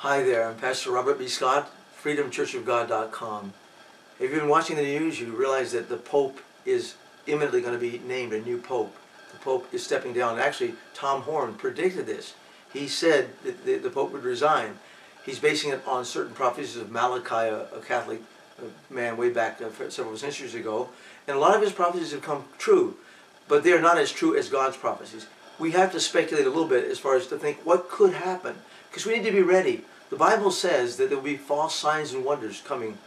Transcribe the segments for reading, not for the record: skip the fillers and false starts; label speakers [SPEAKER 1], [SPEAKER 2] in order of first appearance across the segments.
[SPEAKER 1] Hi there, I'm Pastor Robert B. Scott, freedomchurchofgod.com. If you've been watching the news, you realize that the Pope is imminently going to be named a new Pope. The Pope is stepping down. Actually, Tom Horn predicted this. He said that the Pope would resign. He's basing it on certain prophecies of Malachi, a Catholic man way back several centuries ago. And a lot of his prophecies have come true, but they are not as true as God's prophecies. We have to speculate a little bit as far as to think what could happen, because we need to be ready. The Bible says that there will be false signs and wonders coming,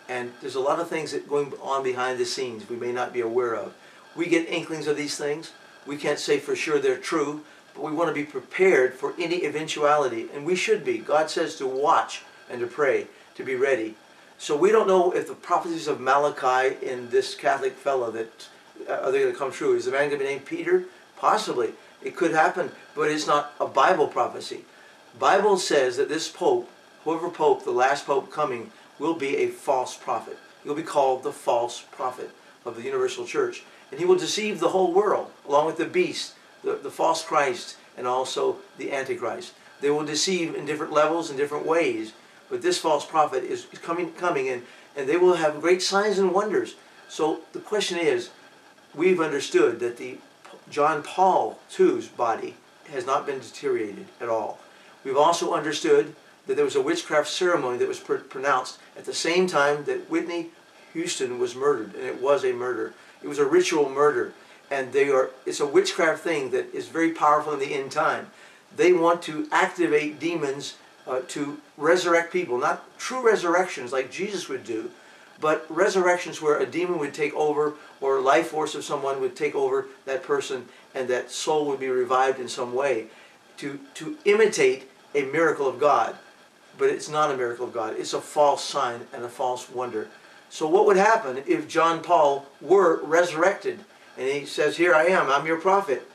[SPEAKER 1] and there's a lot of things that going on behind the scenes we may not be aware of. We get inklings of these things. We can't say for sure they're true, but we want to be prepared for any eventuality, and we should be. God says to watch and to pray, to be ready. So we don't know if the prophecies of Malachi in this Catholic fellow that are they going to come true. Is the man going to be named Peter? Possibly. It could happen, but it's not a Bible prophecy. Bible says that this Pope, whoever Pope, the last Pope coming, will be a false prophet. He'll be called the false prophet of the Universal Church. And he will deceive the whole world, along with the beast, the false Christ, and also the Antichrist. They will deceive in different levels, in different ways. But this false prophet is coming and they will have great signs and wonders. So the question is, we've understood that the John Paul II's body has not been deteriorated at all. We've also understood that there was a witchcraft ceremony that was pronounced at the same time that Whitney Houston was murdered, and it was a murder. It was a ritual murder, and it's a witchcraft thing that is very powerful in the end time. They want to activate demons to resurrect people, not true resurrections like Jesus would do, but resurrections where a demon would take over, or a life force of someone would take over that person, and that soul would be revived in some way to imitate a miracle of God. But it's not a miracle of God. It's a false sign and a false wonder. So what would happen if John Paul were resurrected and he says, "Here I am, I'm your prophet,"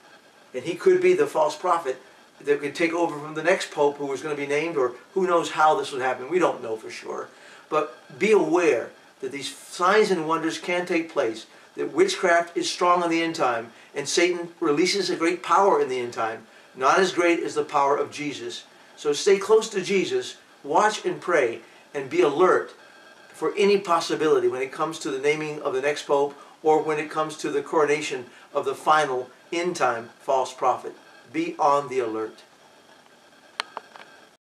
[SPEAKER 1] and he could be the false prophet that could take over from the next pope who was going to be named, or who knows how this would happen. We don't know for sure. But be aware that these signs and wonders can take place, that witchcraft is strong in the end time, and Satan releases a great power in the end time, not as great as the power of Jesus. So stay close to Jesus, watch and pray, and be alert for any possibility when it comes to the naming of the next pope, or when it comes to the coronation of the final end time false prophet. Be on the alert.